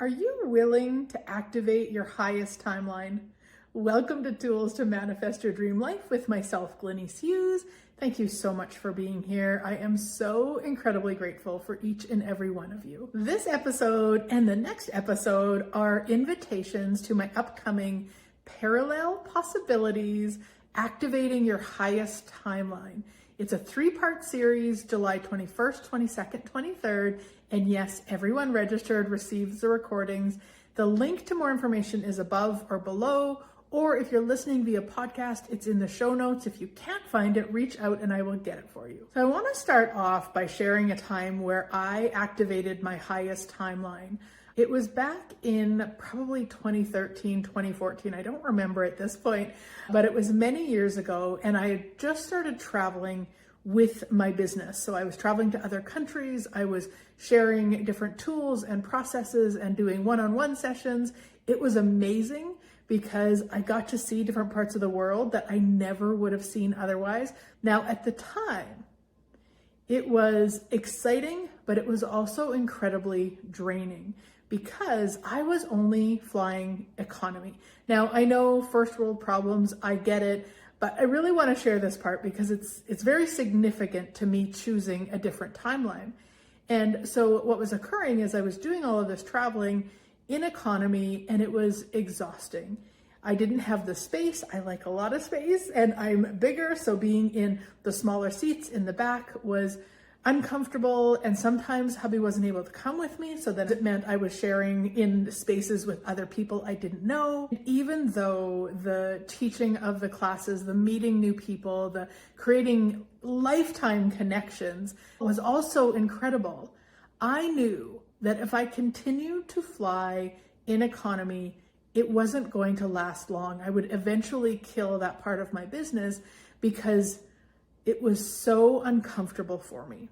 Are you willing to activate your highest timeline? Welcome to Tools to Manifest Your Dream Life with myself, Glenyce. Thank you so much for being here. I am so incredibly grateful for each and every one of you. This episode and the next episode are invitations to my upcoming Parallel Possibilities Activating Your Highest Timeline. It's a 3-part series, July 21st, 22nd, 23rd, and yes, everyone registered receives the recordings. The link to more information is above or below, or if you're listening via podcast, it's in the show notes. If you can't find it, reach out and I will get it for you. So I want to start off by sharing a time where I activated my highest timeline. It was back in probably 2013, 2014. I don't remember at this point, but it was many years ago, and I had just started traveling with my business. So I was traveling to other countries. I was sharing different tools and processes and doing one-on-one sessions. It was amazing because I got to see different parts of the world that I never would have seen otherwise. Now, at the time, it was exciting, but it was also incredibly draining because I was only flying economy. Now, I know first world problems, I get it, but I really want to share this part because it's very significant to me choosing a different timeline. And so what was occurring is I was doing all of this traveling in economy and it was exhausting. I didn't have the space. I like a lot of space and I'm bigger. So being in the smaller seats in the back was uncomfortable, and sometimes hubby wasn't able to come with me, so then it meant I was sharing in spaces with other people I didn't know. Even though the teaching of the classes, the meeting new people, the creating lifetime connections was also incredible, I knew that if I continued to fly in economy, it wasn't going to last long. I would eventually kill that part of my business because it was so uncomfortable for me.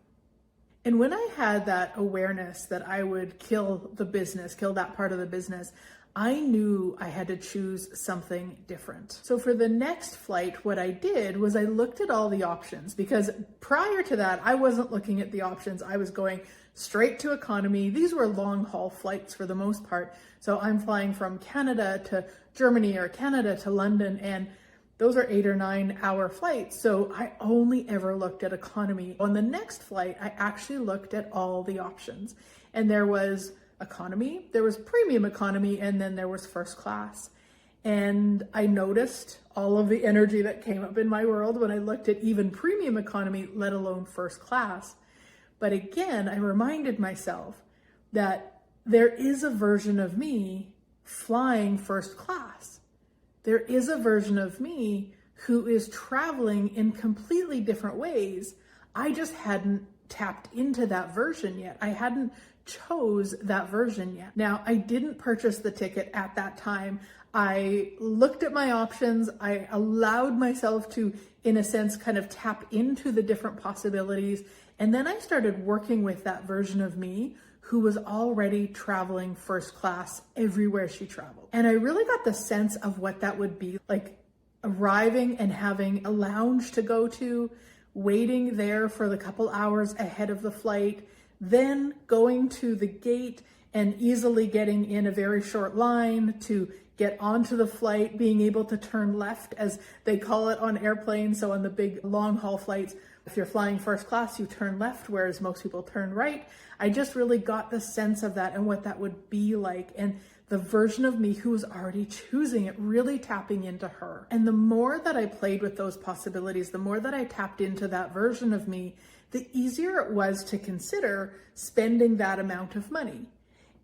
And when I had that awareness that I would kill the business, kill that part of the business, I knew I had to choose something different. So for the next flight, what I did was I looked at all the options, because prior to that, I wasn't looking at the options. I was going straight to economy. These were long haul flights for the most part. So I'm flying from Canada to Germany or Canada to London, and those are 8 or 9 hour flights. So I only ever looked at economy. On the next flight, I actually looked at all the options. And there was economy, there was premium economy, and then there was first class. And I noticed all of the energy that came up in my world when I looked at even premium economy, let alone first class. But again, I reminded myself that there is a version of me flying first class. There is a version of me who is traveling in completely different ways. I just hadn't tapped into that version yet. I hadn't chose that version yet. Now, I didn't purchase the ticket at that time. I looked at my options. I allowed myself to, in a sense, kind of tap into the different possibilities. And then I started working with that version of me who was already traveling first class everywhere she traveled. And I really got the sense of what that would be like, arriving and having a lounge to go to, waiting there for the couple hours ahead of the flight, then going to the gate and easily getting in a very short line to get onto the flight, being able to turn left, as they call it on airplanes. So on the big long haul flights, if you're flying first class, you turn left, whereas most people turn right. I just really got the sense of that and what that would be like. And the version of me who was already choosing it, really tapping into her. And the more that I played with those possibilities, the more that I tapped into that version of me, the easier it was to consider spending that amount of money.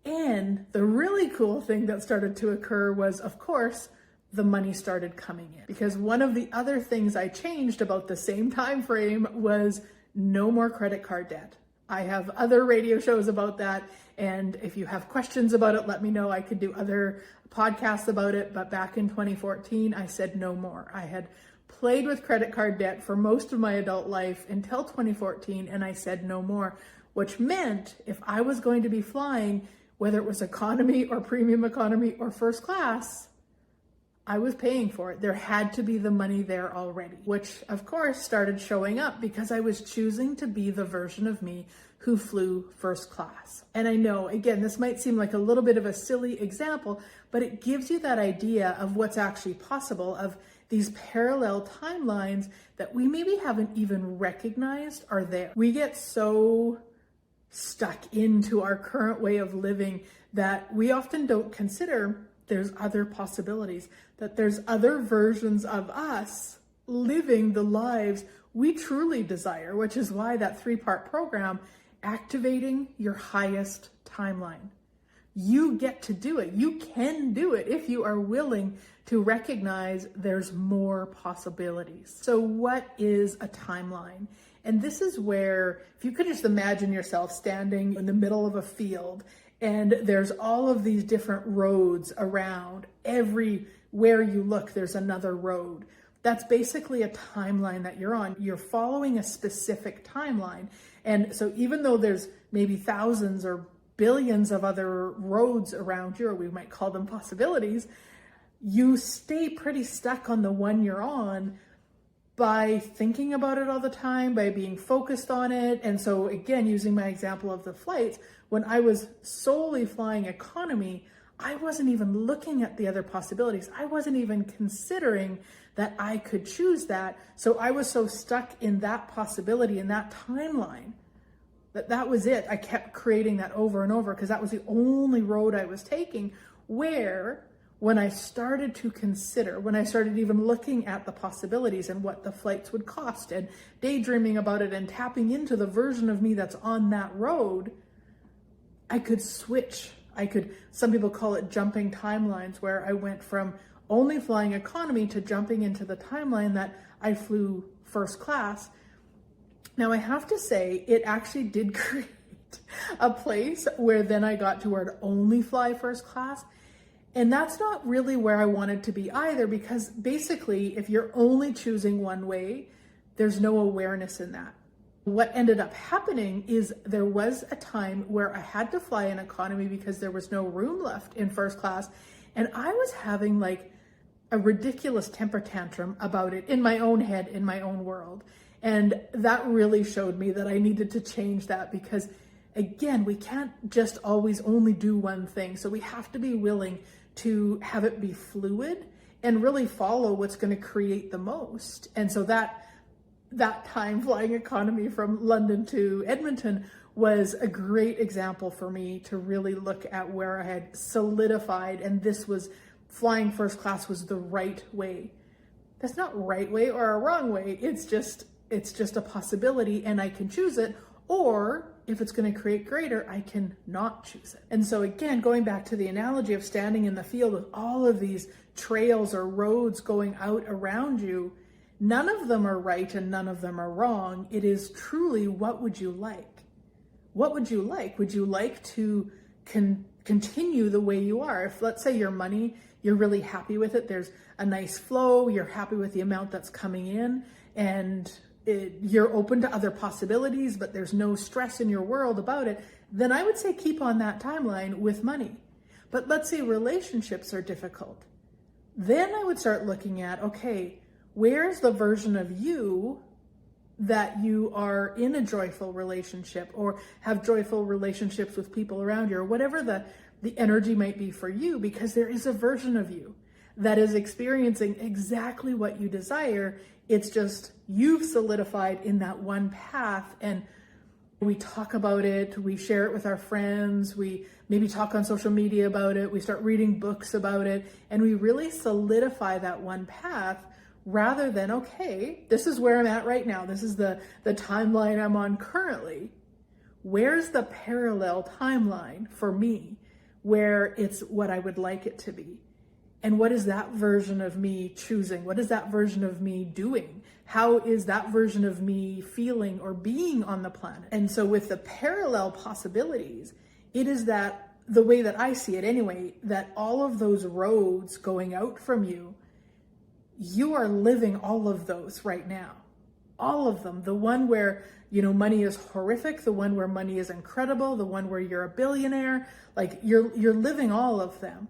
And the really cool thing that started to occur was, of course, the money started coming in. Because one of the other things I changed about the same time frame was no more credit card debt. I have other radio shows about that, and if you have questions about it, let me know. I could do other podcasts about it, but back in 2014, I said no more. I had played with credit card debt for most of my adult life until 2014, and I said no more, which meant if I was going to be flying, whether it was economy or premium economy or first class, I was paying for it. There had to be the money there already, which of course started showing up because I was choosing to be the version of me who flew first class. And I know, again, this might seem like a little bit of a silly example, but it gives you that idea of what's actually possible, of these parallel timelines that we maybe haven't even recognized are there. We get so stuck into our current way of living that we often don't consider there's other possibilities, that there's other versions of us living the lives we truly desire, which is why that 3-part program, activating your highest timeline. You get to do it. You can do it if you are willing to recognize there's more possibilities. So what is a timeline? And this is where, if you could just imagine yourself standing in the middle of a field and there's all of these different roads around. Everywhere you look, there's another road. That's basically a timeline that you're on. You're following a specific timeline. And so even though there's maybe thousands or billions of other roads around you, or we might call them possibilities, you stay pretty stuck on the one you're on by thinking about it all the time, by being focused on it. And so again, using my example of the flights, when I was solely flying economy, I wasn't even looking at the other possibilities. I wasn't even considering that I could choose that. So I was so stuck in that possibility, in that timeline, that was it. I kept creating that over and over because that was the only road I was taking. Where when I started to consider, when I started even looking at the possibilities and what the flights would cost and daydreaming about it and tapping into the version of me that's on that road, I could switch. Some people call it jumping timelines, where I went from only flying economy to jumping into the timeline that I flew first class. Now I have to say, it actually did create a place where then I got to where to only fly first class. And that's not really where I wanted to be either, because basically if you're only choosing one way, there's no awareness in that. What ended up happening is there was a time where I had to fly in economy because there was no room left in first class. And I was having like a ridiculous temper tantrum about it in my own head, in my own world. And that really showed me that I needed to change that, because again, we can't just always only do one thing. So we have to be willing to have it be fluid and really follow what's going to create the most. And so that time flying economy from London to Edmonton was a great example for me to really look at where I had solidified, and this was flying first class was the right way. That's not right way or a wrong way. It's just a possibility, and I can choose it. Or if it's going to create greater, I can not choose it. And so again, going back to the analogy of standing in the field with all of these trails or roads going out around you, none of them are right and none of them are wrong. It is truly, what would you like? What would you like? Would you like to continue the way you are? If, let's say, your money, you're really happy with it, there's a nice flow, you're happy with the amount that's coming in, and you're open to other possibilities, but there's no stress in your world about it, then I would say keep on that timeline with money. But let's say relationships are difficult. Then I would start looking at, okay, where's the version of you that you are in a joyful relationship or have joyful relationships with people around you, or whatever the energy might be for you, because there is a version of you that is experiencing exactly what you desire. It's just you've solidified in that one path, and we talk about it, we share it with our friends, we maybe talk on social media about it, we start reading books about it, and we really solidify that one path rather than, okay, this is where I'm at right now. This is the timeline I'm on currently. Where's the parallel timeline for me where it's what I would like it to be? And what is that version of me choosing? What is that version of me doing? How is that version of me feeling or being on the planet? And so with the parallel possibilities, it is that, the way that I see it anyway, that all of those roads going out from you, you are living all of those right now. All of them. The one where, money is horrific, the one where money is incredible, the one where you're a billionaire, like you're living all of them.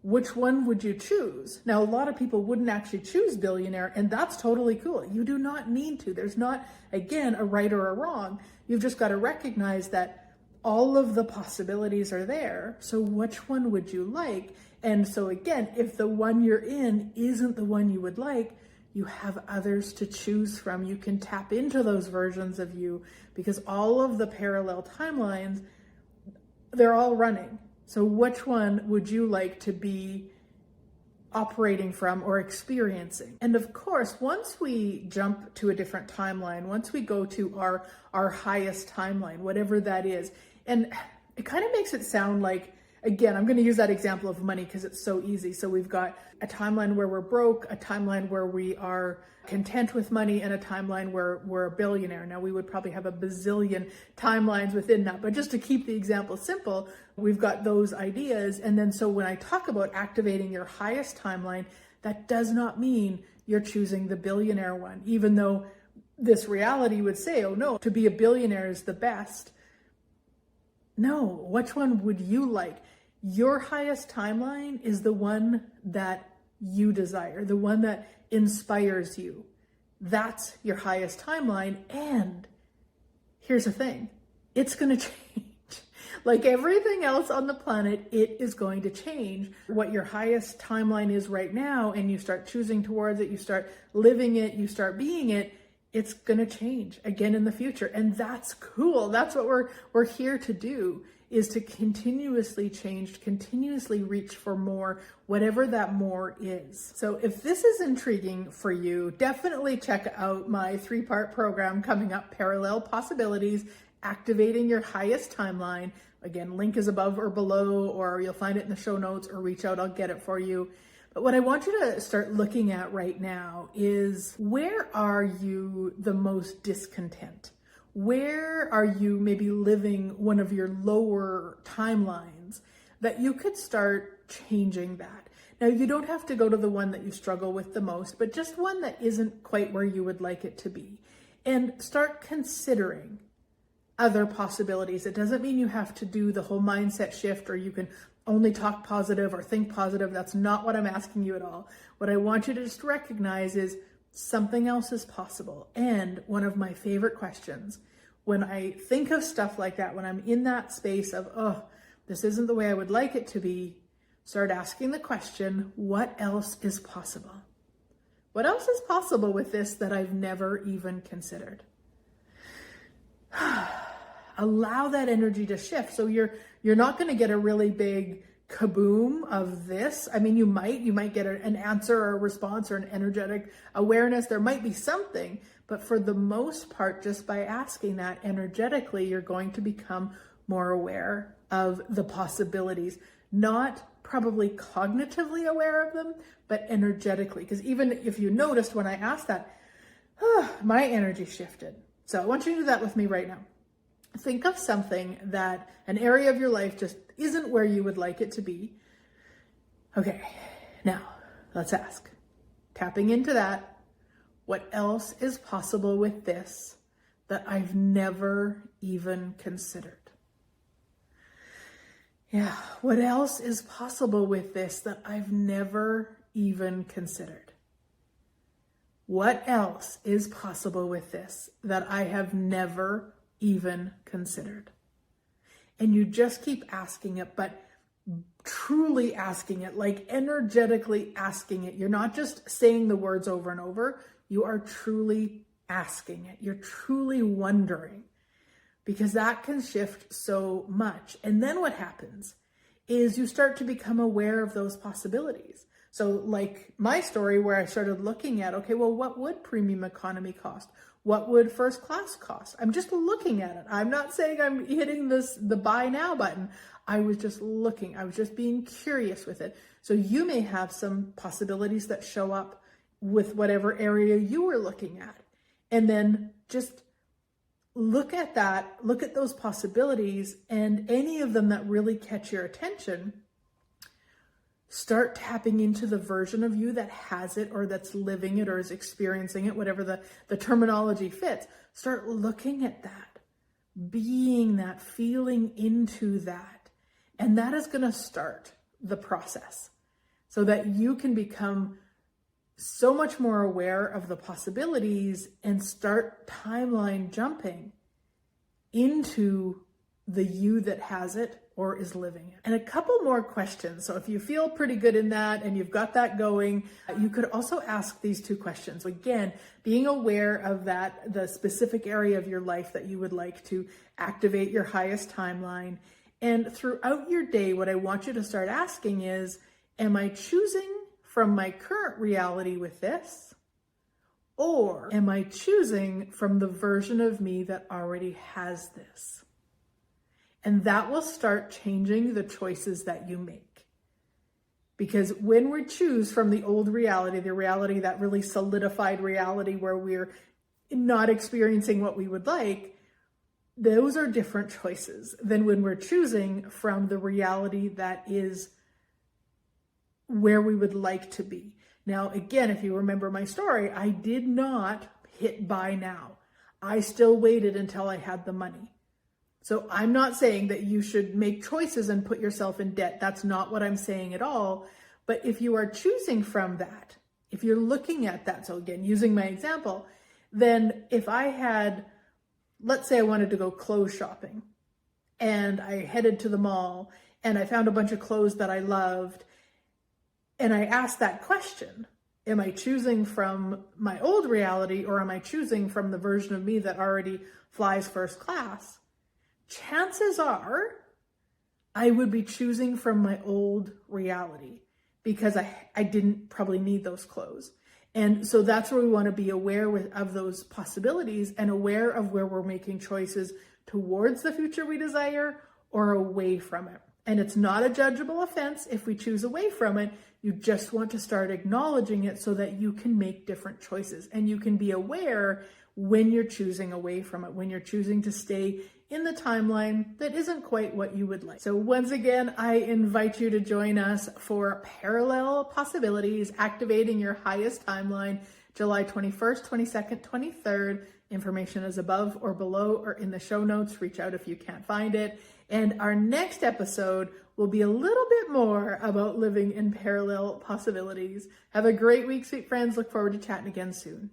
which one would you choose? Now, a lot of people wouldn't actually choose billionaire, and that's totally cool. You do not need to. There's not, again, a right or a wrong. You've just got to recognize that all of the possibilities are there. So which one would you like? And so again, if the one you're in isn't the one you would like, you have others to choose from. You can tap into those versions of you because all of the parallel timelines, they're all running. So which one would you like to be operating from or experiencing? And of course, once we jump to a different timeline, once we go to our highest timeline, whatever that is, and it kind of makes it sound like, again, I'm going to use that example of money because it's so easy. So we've got a timeline where we're broke, a timeline where we are content with money, and a timeline where we're a billionaire. Now, we would probably have a bazillion timelines within that, but just to keep the example simple, we've got those ideas. And then so when I talk about activating your highest timeline, that does not mean you're choosing the billionaire one, even though this reality would say, oh no, to be a billionaire is the best. No, which one would you like? Your highest timeline is the one that you desire, the one that inspires you. That's your highest timeline. And here's the thing, it's going to change. Like everything else on the planet, it is going to change. What your highest timeline is right now, and you start choosing towards it, you start living it, you start being it, it's going to change again in the future. And that's cool. That's what we're here to do, is to continuously change, continuously reach for more, whatever that more is. So if this is intriguing for you, definitely check out my 3-part program coming up, Parallel Possibilities, Activating Your Highest Timeline. Again, link is above or below, or you'll find it in the show notes, or reach out, I'll get it for you. But what I want you to start looking at right now is, where are you the most discontent? Where are you maybe living one of your lower timelines that you could start changing that? Now, you don't have to go to the one that you struggle with the most, but just one that isn't quite where you would like it to be. And start considering other possibilities. It doesn't mean you have to do the whole mindset shift, or you can only talk positive or think positive. That's not what I'm asking you at all. What I want you to just recognize is something else is possible. And one of my favorite questions, when I think of stuff like that, when I'm in that space of, oh, this isn't the way I would like it to be, start asking the question, what else is possible? What else is possible with this that I've never even considered? Allow that energy to shift. So you're not going to get a really big kaboom of this. I mean, you might get an answer or a response or an energetic awareness. There might be something, but for the most part, just by asking that energetically, you're going to become more aware of the possibilities, not probably cognitively aware of them, but energetically. Because even if you noticed when I asked that, my energy shifted. So I want you to do that with me right now. Think of something that an area of your life just isn't where you would like it to be. Okay, now let's ask, tapping into that, what else is possible with this that I've never even considered? Yeah, what else is possible with this that I've never even considered? What else is possible with this that I have never even considered? And you just keep asking it, but truly asking it, like energetically asking it. You're not just saying the words over and over. You are truly asking it. You're truly wondering, because that can shift so much. And then what happens is you start to become aware of those possibilities. So like my story, where I started looking at, okay, well, what would premium economy cost? What would first class cost? I'm just looking at it. I'm not saying I'm hitting the buy now button. I was just looking. I was just being curious with it. So you may have some possibilities that show up with whatever area you were looking at. And then just look at that, look at those possibilities, and any of them that really catch your attention, start tapping into the version of you that has it, or that's living it, or is experiencing it, whatever the terminology fits. Start looking at that, being that, feeling into that. And that is going to start the process. so that you can become so much more aware of the possibilities and start timeline jumping into the you that has it or is living it. And a couple more questions. So if you feel pretty good in that and you've got that going, you could also ask these 2 questions. Again, being aware of that, the specific area of your life that you would like to activate your highest timeline. And throughout your day, what I want you to start asking is, am I choosing from my current reality with this? Or am I choosing from the version of me that already has this? And that will start changing the choices that you make. Because when we choose from the old reality, the reality, that really solidified reality where we're not experiencing what we would like, those are different choices than when we're choosing from the reality that is where we would like to be. Now, again, if you remember my story, I did not hit buy now. I still waited until I had the money. So I'm not saying that you should make choices and put yourself in debt. That's not what I'm saying at all. But if you are choosing from that, if you're looking at that, so again, using my example, then if I had, let's say I wanted to go clothes shopping and I headed to the mall and I found a bunch of clothes that I loved, and I asked that question, am I choosing from my old reality or am I choosing from the version of me that already flies first class? Chances are I would be choosing from my old reality because I didn't probably need those clothes. And so that's where we want to be aware of those possibilities and aware of where we're making choices towards the future we desire or away from it. And it's not a judgeable offense if we choose away from it. You just want to start acknowledging it so that you can make different choices and you can be aware when you're choosing away from it, when you're choosing to stay in the timeline that isn't quite what you would like. So once again, I invite you to join us for Parallel Possibilities, Activating Your Highest Timeline, July 21st, 22nd, 23rd. Information is above or below or in the show notes. Reach out if you can't find it. And our next episode will be a little bit more about living in parallel possibilities. Have a great week, sweet friends. Look forward to chatting again soon.